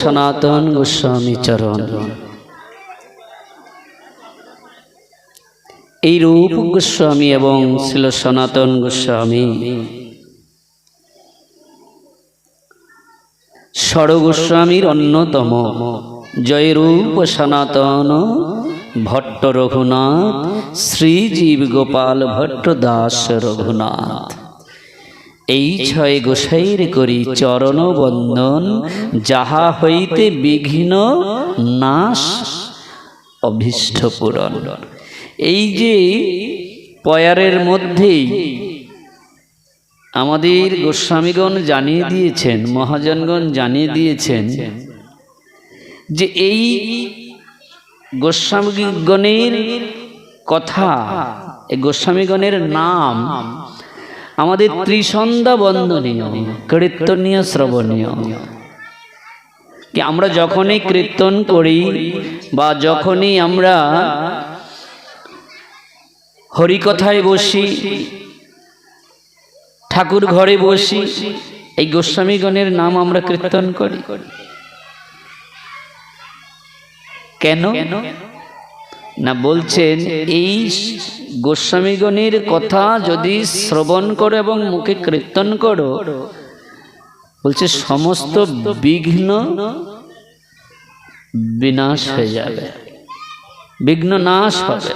সনাতন গোস্বামী চরণ। এই রূপ গোস্বামী এবং ছিল সনাতন গোস্বামী ষড় গোস্বামীর অন্যতম। জয়রূপ সনাতন ভট্ট রঘুনাথ, শ্রীজীব গোপাল ভট্ট দাস রঘুনাথ। এই ছয় গোসাইর করি চরণ বন্দন, যাহা হইতে বিঘ্ন নাশ অভীষ্ট পূরণ। এই যে পয়ারের মধ্যেই আমাদের গোস্বামীগণ জানিয়ে দিয়েছেন, মহাজনগণ জানিয়ে দিয়েছেন যে এই গোস্বামীগণের কথা, এই গোস্বামীগণের নাম আমাদের ত্রিসন্ধ্যা বন্দনীয়, কীর্তনীয়, শ্রবণীয়। কি আমরা যখনই কীর্তন করি বা যখনই আমরা হরিকথায় বসি, ঠাকুর ঘরে বসি, এই গোস্বামীগণের নাম আমরা কীর্তন করি। কেন না বলছেন, এই গোস্বামীগণের কথা যদি শ্রবণ করো এবং মুখে কীর্তন করো, বলছে সমস্ত বিঘ্ন বিনাশ হয়ে যাবে, বিঘ্ন নাশ হবে।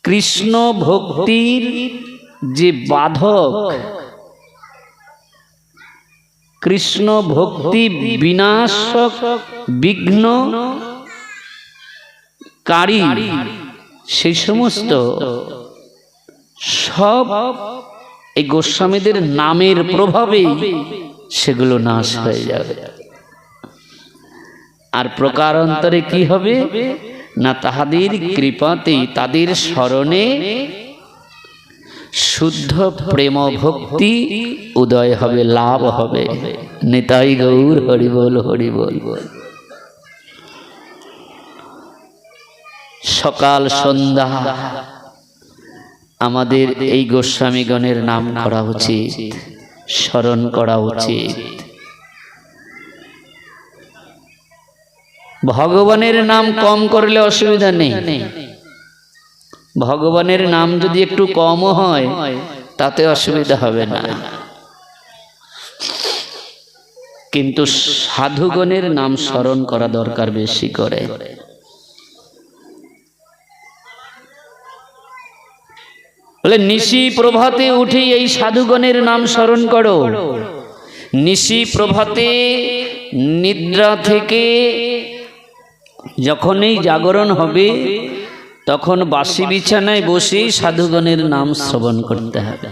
কৃষ্ণ ভক্তির যে বাধক, কৃষ্ণ ভক্তি বিনাশক, বিঘ্নকারী সেই সমস্ত সব এই গোস্বামীদের নামের প্রভাবেই সেগুলো নাশ হয়ে যাবে। আর প্রকারান্তরে কি হবে না, তাহাদের কৃপাতেই, তাদের স্মরণে শুদ্ধ প্রেম ভক্তি উদয় হবে, লাভ হবে। নিতাই গৌর হরি বল, হরি বল। সকাল সন্ধ্যা আমাদের এই গোস্বামীগণের নাম করা উচিত, স্মরণ করা উচিত। ভগবানের নাম কম করলে অসুবিধা নেই, ভগবানের নাম যদি একটু কমও হয় তাতে অসুবিধা হবে না, কিন্তু সাধুগণের নাম স্মরণ করা দরকার বেশি করে। বলে নিশি প্রভাতে উঠে এই সাধুগণের নাম স্মরণ করো। নিশি প্রভাতে নিদ্রা থেকে যখনই জাগরণ হবে, তখন বাসি বিছানায় বসে সাধুগণের নাম শ্রবণ করতে হবে।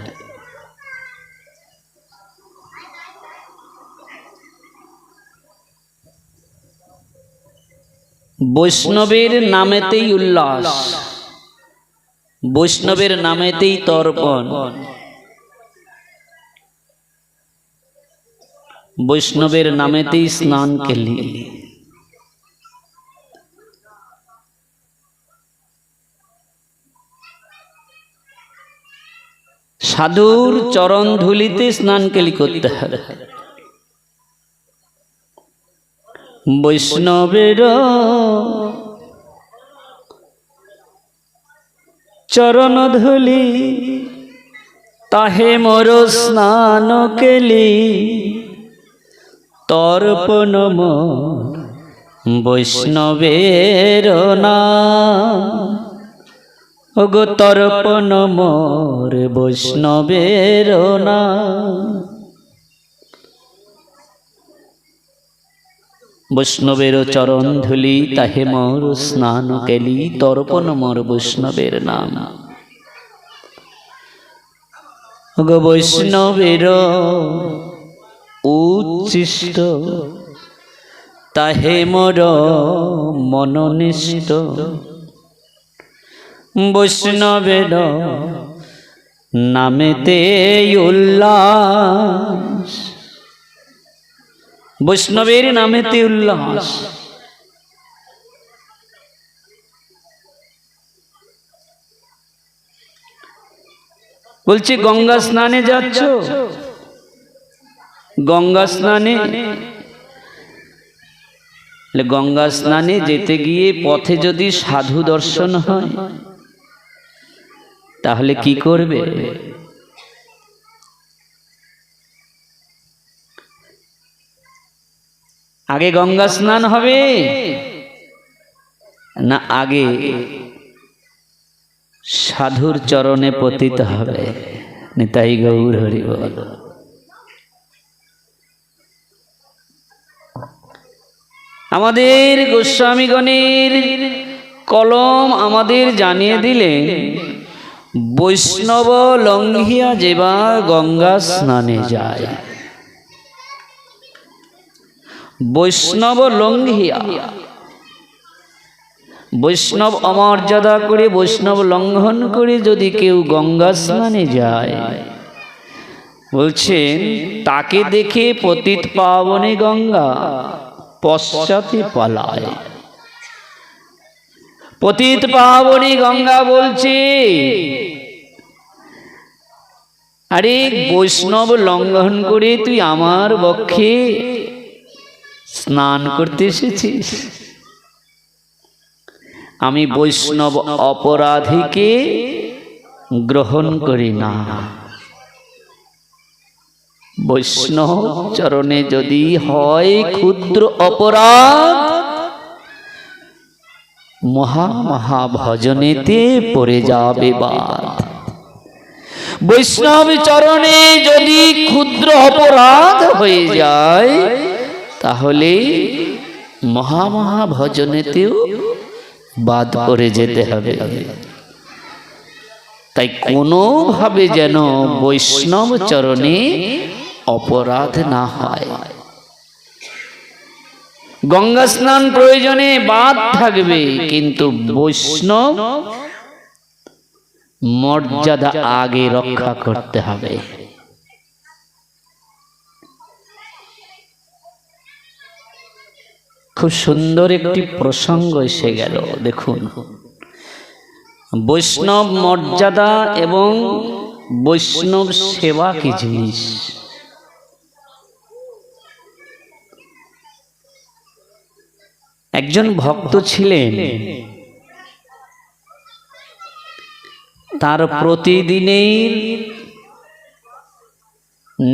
বৈষ্ণবের নামেতেই উল্লাস, বৈষ্ণবের নামেতেই তর্পণ, বৈষ্ণবের নামেতেই স্নান কেলি। সাধুর চরণ ধুলিতে স্নান কেলি করতে হবে। বৈষ্ণবের চরণ ধুলি তাহে মোর স্নান কেলি, তর্পণ মোর বৈষ্ণবের নাম। ওগো তর্পণ মোর বৈষ্ণবের নাম। বৈষ্ণবের চরণ ধুলি তাহে মোর স্নান কেলি, তর্পণ মোর বৈষ্ণবের নাম। ওগো বৈষ্ণবের উচ্ছিষ্ট তাহে মোর মনোনিষ্ট, বৈষ্ণবের নামেতে উল্লাস, বৈষ্ণবের নামেতে উল্লাস। বলছি গঙ্গা স্নানে যাচ্ছ, গঙ্গা স্নানে, গঙ্গা স্নানে যেতে গিয়ে পথে যদি সাধু দর্শন হয় তাহলে কি করবে? আগে গঙ্গা স্নান হবে না আগে সাধুর চরণে পতিত হবে? নিতাই গৌর হরি বল। আমাদের গোস্বামীগণের কলম আমাদের জানিয়ে দিলেন, বৈষ্ণব লঙ্ঘিয়া যেবা গঙ্গা স্নানে যায়। বৈষ্ণব লঙ্ঘিয়া, বৈষ্ণব অমর্যাদা করে, বৈষ্ণব লঙ্ঘন করে যদি কেউ গঙ্গা স্নানে যায়, বলছেন তাকে দেখে পতিত পাবনে গঙ্গা পশ্চাতে পালায়। পতিত পাবনী গঙ্গা বলছে, আরে বৈষ্ণব লঙ্ঘন করে তুই আমার বক্ষে স্নান করতে এসেছিস? আমি বৈষ্ণব অপরাধীকে গ্রহণ করি না। বৈষ্ণব চরণে যদি হয় ক্ষুদ্র অপরাধ, মহা মহা ভজনেতে পড়ে যাবে বাদ। বৈষ্ণব চরণে যদি ক্ষুদ্র অপরাধ হয়ে যায় তাহলে মহা মহা ভজনেতেও বাদ পড়ে যেতে হবে। তাই কোনোভাবে যেন বৈষ্ণব চরণে অপরাধ না হয়। গঙ্গা স্নান প্রয়োজনে বাদ থাকবে, কিন্তু বৈষ্ণব মর্যাদা আগে রক্ষা করতে হবে। খুব সুন্দর একটি প্রসঙ্গ এসে গেল। দেখুন, বৈষ্ণব মর্যাদা এবং বৈষ্ণব সেবা কি জিনিস। একজন ভক্ত ছিলেন, তার প্রতিদিনের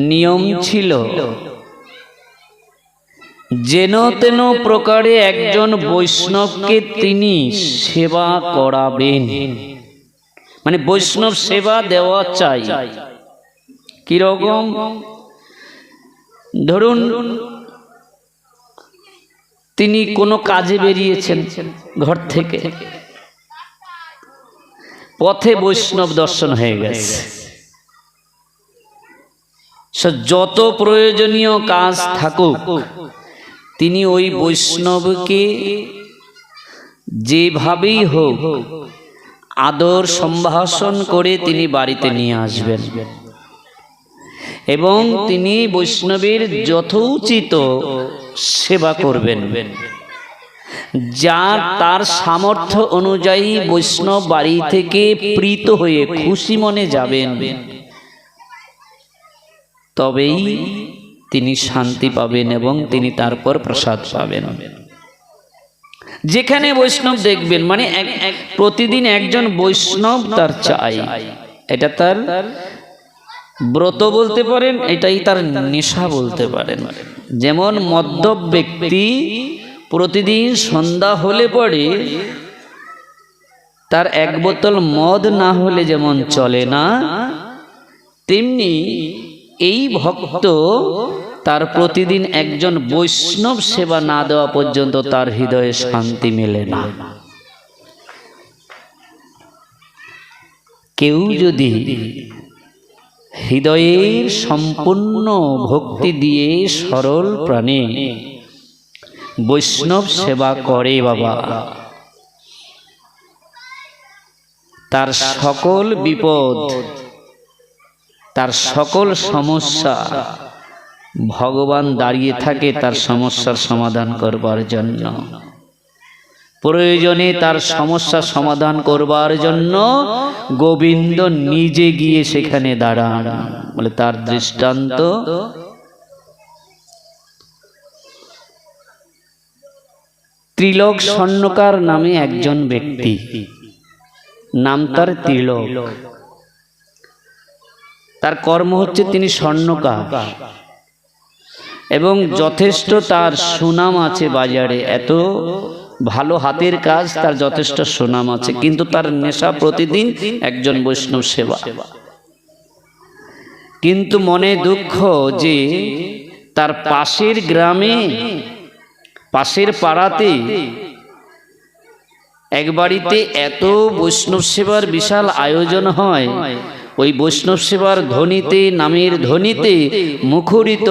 নিয়ম ছিল যেন তেন প্রকারে একজন বৈষ্ণবকে তিনি সেবা করাবেন। মানে বৈষ্ণব সেবা দেওয়া চাই। কিরকম? ধরুন তিনি কোনো কাজে বেরিয়েছেন ঘর থেকে, পথে বৈষ্ণব দর্শন হয়ে গেছে, যত প্রয়োজনীয় কাজ থাকুক তিনি ওই বৈষ্ণবকে যেভাবেই হোক আদর সম্ভাষণ করে তিনি বাড়িতে নিয়ে আসবেন এবং তিনি বৈষ্ণবের যথোচিত সেবা করবেন। যা তার সামর্থ্য অনুযায়ী বৈষ্ণব বাড়ি থেকে প্রীত হয়ে খুশি মনে যাবেন, তবেই তিনি শান্তি পাবেন এবং তিনি তারপর প্রসাদ পাবেন। যেখানে বৈষ্ণব দেখবেন, মানে প্রতিদিন একজন বৈষ্ণব তার চাই। এটা তার ব্রত বলতে পারেন, এটাই তার নেশা বলতে পারেন। যেমন মদ্যপ ব্যক্তি প্রতিদিন সন্ধ্যা হলে পরে তার এক বোতল মদ না হলে যেমন চলে না, তেমনি এই ভক্ত তার প্রতিদিন একজন বৈষ্ণব সেবা না দেওয়া পর্যন্ত তার হৃদয়ে শান্তি মেলে না। কেউ যদি হৃদয়ের সম্পূর্ণ ভক্তি দিয়ে সরল প্রাণে বৈষ্ণব সেবা করে বাবা, তার সকল বিপদ, তার সকল সমস্যা ভগবান দাঁড়িয়ে থাকে তার সমস্যার সমাধান করবার জন্য। প্রয়োজনে তার সমস্যা সমাধান করবার জন্য গোবিন্দ নিজে গিয়ে সেখানে দাঁড়ান। বলে তার দৃষ্টান্ত ত্রিলোক স্বর্ণকার নামে একজন ব্যক্তি, নাম তার ত্রিলোক। তার কর্ম হচ্ছে তিনি স্বর্ণকার এবং যথেষ্ট তার সুনাম আছে বাজারে, এত ভালো হাতের কাজ, তার যথেষ্ট সুনাম আছে। কিন্তু তার নেশা প্রতিদিন একজন বৈষ্ণব সেবা। কিন্তু মনে দুঃখ যে তার পাশের গ্রামে, পাশের পাড়াতে এক বাড়িতে এত বৈষ্ণব সেবার বিশাল আয়োজন হয়, ওই বৈষ্ণব সেবার ধ্বনিতে, নামের ধ্বনিতে মুখরিত,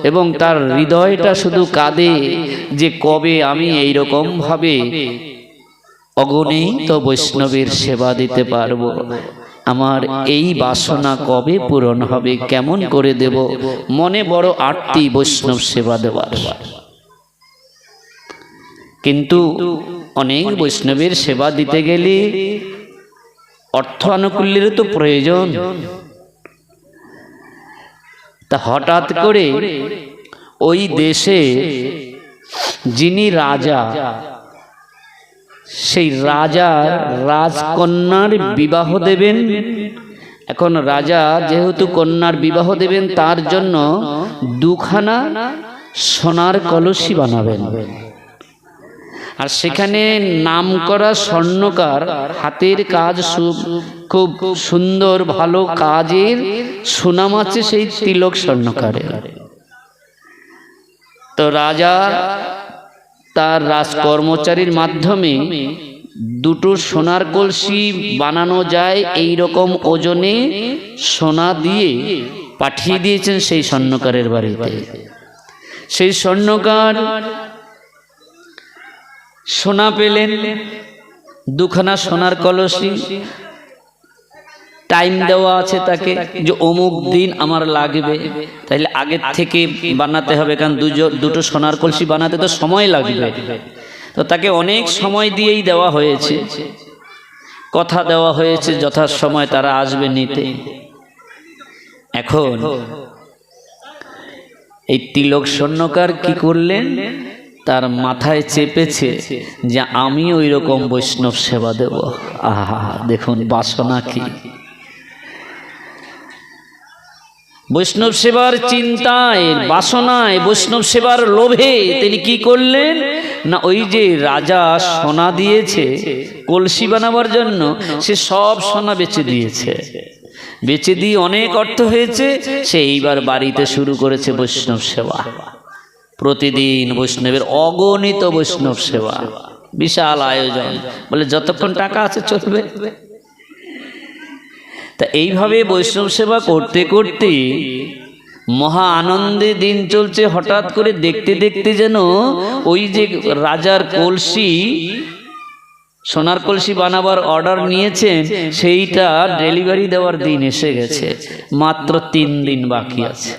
এবং তার হৃদয়টা শুধু কাঁদে যে কবে আমি এইরকম ভাবে অগণিত বৈষ্ণবের সেবা দিতে পারবো, আমার এই বাসনা কবে পূরণ হবে, কেমন করে দেব, মনে বড় আরতি বৈষ্ণব সেবা দেওয়ার। কিন্তু অনেক বৈষ্ণবের সেবা দিতে গেলে অর্থ আনুকূল্যেরও তো প্রয়োজন। তা হঠাৎ করে ওই দেশে যিনি রাজা, সেই রাজা রাজকন্যার বিবাহ দেবেন। এখন রাজা যেহেতু কন্যার বিবাহ দেবেন, তার জন্য দুখানা সোনার কলসি বানাবেন। আর সেখানে নামকরা স্বর্ণকার, হাতের কাজ খুব সুন্দর ভালো কাজের সুনাম আছে সেই তিলক স্বর্ণকারের। তো রাজা তার রাজকর্মচারীর মাধ্যমে দুটো সোনার কলসি বানানো যায় এই রকম ওজনে সোনা দিয়ে পাঠিয়ে দিয়েছেন সেই স্বর্ণকারের বাড়িতে। সেই স্বর্ণকার সোনা পেলেন, দুখানা সোনার কলসি। টাইম দেওয়া আছে তাকে যে অমুক দিন আমার লাগবে, তাইলে আগের থেকে বানাতে হবে, কারণ দুটো সোনার কলসি বানাতে তো সময় লাগবে। তো তাকে অনেক সময় দিয়েই দেওয়া হয়েছে, কথা দেওয়া হয়েছে যথাসময় তারা আসবে নিতে। এখন এই তিলক স্বর্ণকার কি করলেন, তার মাথায় চেপেছে যে আমি ওই রকম বৈষ্ণব সেবা দেব। আহা, দেখুন বাসনা কি! বৈষ্ণব সেবার চিন্তায়, বাসনায়, বৈষ্ণব সেবার লোভে তিনি কি করলেন না, ওই যে রাজা সোনা দিয়েছে কলসি বানাবার জন্য, সে সব সোনা বেচে দিয়েছে। বেচে দিয়ে অনেক অর্থ হয়েছে, সে এইবার বাড়িতে শুরু করেছে বৈষ্ণব সেবা। প্রতিদিন বৈষ্ণবের অগণিত বৈষ্ণব সেবা, বিশাল আয়োজন। বলে যতক্ষণ টাকা আছে চলবে। তা এইভাবে বৈষ্ণব সেবা করতে করতে মহা আনন্দে দিন চলছে। হঠাৎ করে দেখতে দেখতে যেন ওই যে রাজার কলসি, সোনার কলসি বানাবার অর্ডার নিয়েছেন, সেইটা ডেলিভারি দেওয়ার দিন এসে গেছে। মাত্র 3 দিন বাকি আছে।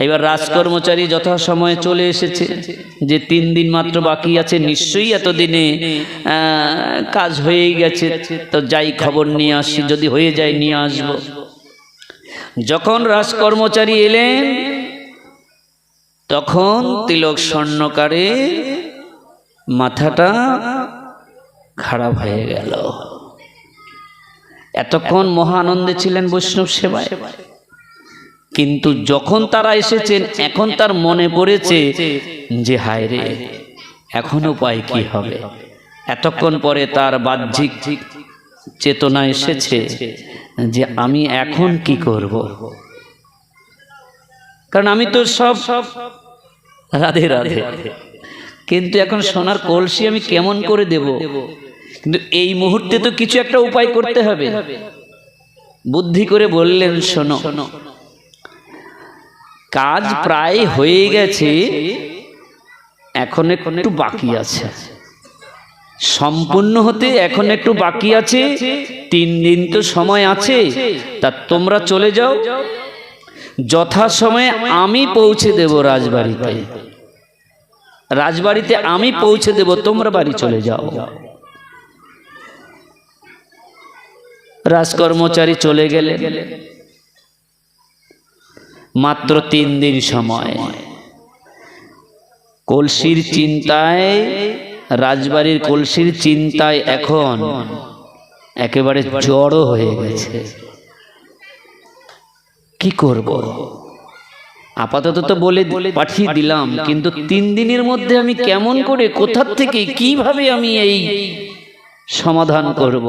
এবার রাজকর্মচারী যথাসময়ে চলে এসেছে যে 3 দিন মাত্র বাকি আছে, নিশ্চয়ই এতদিনে কাজ হয়ে গেছে, তো যাই খবর নিয়ে আসি, যদি হয়ে যায় নিয়ে আসব। যখন রাজকর্মচারী এলেন তখন তিলক স্বর্ণকারে মাথাটা খারাপ হয়ে গেল। এতক্ষণ মহা আনন্দে ছিলেন বৈষ্ণব সেবায়, কিন্তু যখন তারা এসেছেন এখন তার মনে পড়েছে যে হায় রে, এখন উপায় কি হবে। এতক্ষণ পরে তার বাহ্যিক চেতনা এসেছে যে আমি এখন কি করব, কারণ আমি তো সব রাধে রাধে, কিন্তু এখন সোনার কলসি আমি কেমন করে দেব। কিন্তু এই মুহূর্তে তো কিছু একটা উপায় করতে হবে। বুদ্ধি করে বললেন, শোনো, কাজ প্রায় হয়ে গেছে, এখন একটু বাকি আছে, সম্পূর্ণ হতে এখন একটু বাকি আছে, 3 দিন তো সময় আছে। তা তোমরা চলে যাও, যথাসময়ে আমি পৌঁছে দেব রাজবাড়িতে। রাজবাড়িতে আমি পৌঁছে দেব, তোমরা বাড়ি চলে যাও। রাজকর্মচারী চলে গেলেন। মাত্র 3 দিন সময়। কলসির চিন্তায়, রাজবাড়ির কলসির চিন্তায় এখন একেবারে জড়ো হয়ে গেছে। কি করব? আপাতত তো বলে পাঠিয়ে দিলাম, কিন্তু 3 দিনের মধ্যে আমি কেমন করে, কোথা থেকে, কিভাবে আমি এই সমাধান করব?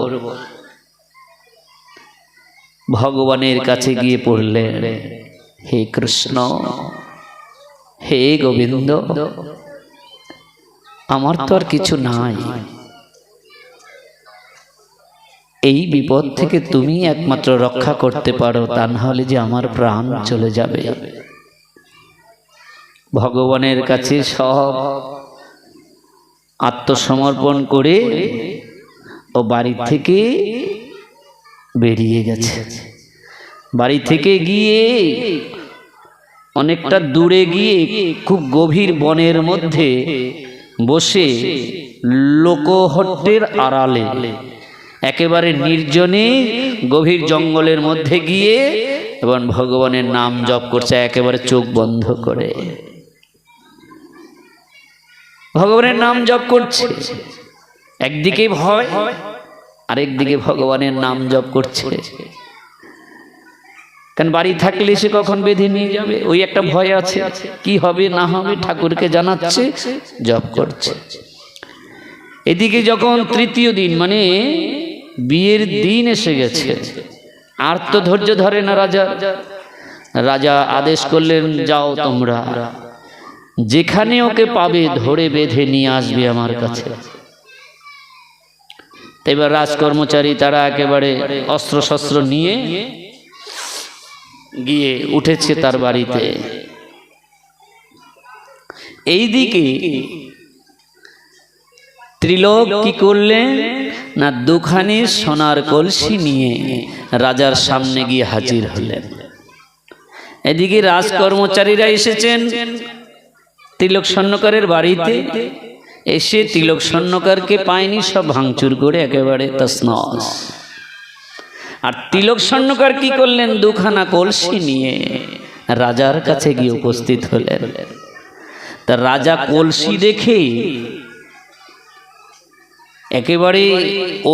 ভগবানের কাছে গিয়ে পড়লেন, হে কৃষ্ণ, হে গোবিন্দ, আমার তো আর কিছু নাই, এই বিপদ থেকে তুমি একমাত্র রক্ষা করতে পারো, তা না হলে যে আমার প্রাণ চলে যাবে। ভগবানের কাছে সব আত্মসমর্পণ করে ও বাড়ি থেকে বেরিয়ে গেছে। বাড়ি থেকে গিয়ে অনেকটা দূরে গিয়ে খুব গভীর বনের মধ্যে বসে লোকহট্টের আড়ালে একেবারে নির্জনে গভীর জঙ্গলের মধ্যে গিয়ে এবং ভগবানের নাম জপ করছে একেবারে চোখ বন্ধ করে। ভগবানের নাম জপ করছে, একদিকে ভয় আরেকদিকে ভগবানের নাম জপ করছে। কারণ বাড়ি থাকলে সে কখন বেঁধে নিয়ে যাবে, ওই একটা ভয় আছে, কি হবে না হবে ঠাকুরকে জানাচ্ছে, জপ করছে। এদিকে যখন 3য় দিন মানে বিয়ের দিন এসে গেছে, আর তো ধৈর্য ধরে না রাজা। রাজা আদেশ করলেন, যাও তোমরা যেখানে ওকে পাবে ধরে বেঁধে নিয়ে আসবে আমার কাছে। এবার রাজকর্মচারী তারা একেবারে অস্ত্র শস্ত্র নিয়ে গিয়ে উঠেছে তার বাড়িতে। এইদিকে ত্রিলোক কি করলেন না, 2খানি সোনার কলসি নিয়ে রাজার সামনে গিয়ে হাজির হলেন। এদিকে রাজকর্মচারীরা এসেছেন তিলক স্বর্ণকারের বাড়িতে, এসে তিলক স্বর্ণকারকে পায়নি, সব ভাঙচুর করে একেবারে তছনছ। আর তিলক স্বর্ণকার কি করলেন, 2খানা কলসি নিয়ে রাজার কাছে গিয়ে উপস্থিত হলেন। তা রাজা কলসি দেখে একেবারে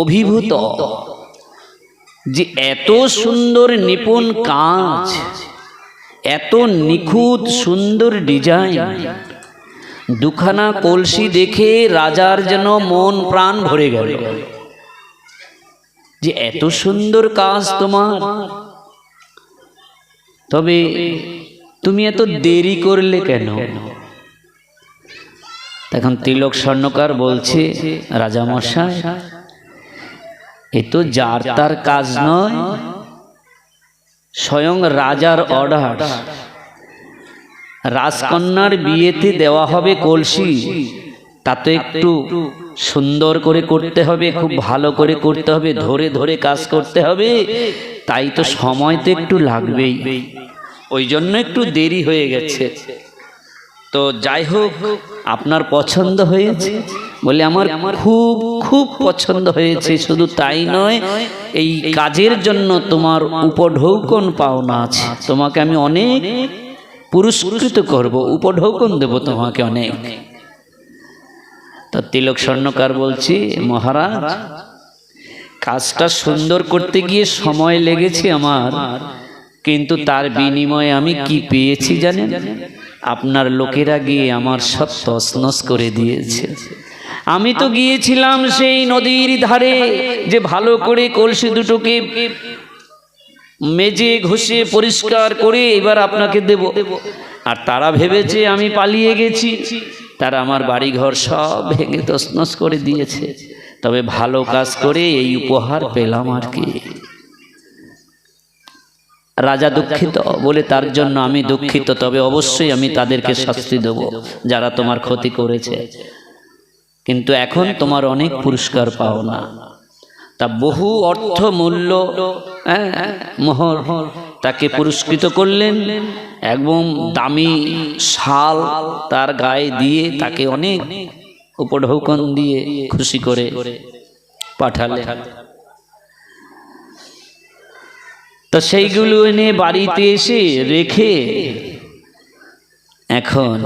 অভিভূত, যে এত সুন্দর নিপুণ কাজ, এত নিখুঁত সুন্দর ডিজাইন, 2খানা কলসি দেখে রাজার যেন মন প্রাণ ভরে গেল, যে এত সুন্দর কাজ তোমার, তবে তুমি এত দেরি করলে কেন? তখন তিলক স্বর্ণকার বলছে, রাজা মশাই, এ তো যার তার কাজ নয়, স্বয়ং রাজার অর্ডার। রাজকন্যার বিয়েতে দেওয়া হবে কলসি, তা তো একটু সুন্দর করে করতে হবে, খুব ভালো করে করতে হবে, ধরে ধরে কাজ করতে হবে, তাই তো সময় তো একটু লাগবেই, ওই জন্য একটু দেরি হয়ে গেছে। তো যাই হোক, আপনার পছন্দ হয়েছে? বলে, আমার খুব খুব পছন্দ হয়েছে, শুধু তাই নয়, এই কাজের জন্য তোমার উপঢৌকন পাওনা আছে, তোমাকে আমি অনেক পুরস্কৃত করব, উপঢৌকন দেব তোমাকে অনেক। তো তিলক স্বর্ণকার বলছি, মহারাজ, কাজটা সুন্দর করতে গিয়ে সময় লেগেছে আমার, কিন্তু তার বিনিময়ে আমি কি পেয়েছি জানেন? আপনার লোকেরা গিয়ে আমার সব তছনছ করে দিয়েছে। আমি তো গিয়েছিলাম সেই নদীর ধারে, যে ভালো করে কলসি দুটোকে মেজে ঘষে পরিষ্কার করে এবার আপনাকে দেব, আর তারা ভেবেছে আমি পালিয়ে গেছি, তারা আমার বাড়িঘর সব ভেঙে তছনছ করে দিয়েছে, তবে ভালো কাজ করে এই উপহার পেলাম আর কি। রাজা দুঃখিত, বলে তার জন্য আমি দুঃখিত, তবে অবশ্যই আমি তাদেরকে শাস্তি দেব যারা তোমার ক্ষতি করেছে, কিন্তু এখন তোমার অনেক পুরস্কার পাও না। তা বহু অর্থ মূল্য মোহর তাকে পুরস্কৃত করলেন, এবং দামি শাল তার গায়ে দিয়ে তাকে অনেক উপঢৌকন দিয়ে খুশি করে পাঠালেন। তো সেইগুলো এনে বাড়িতে এসে রেখে এখন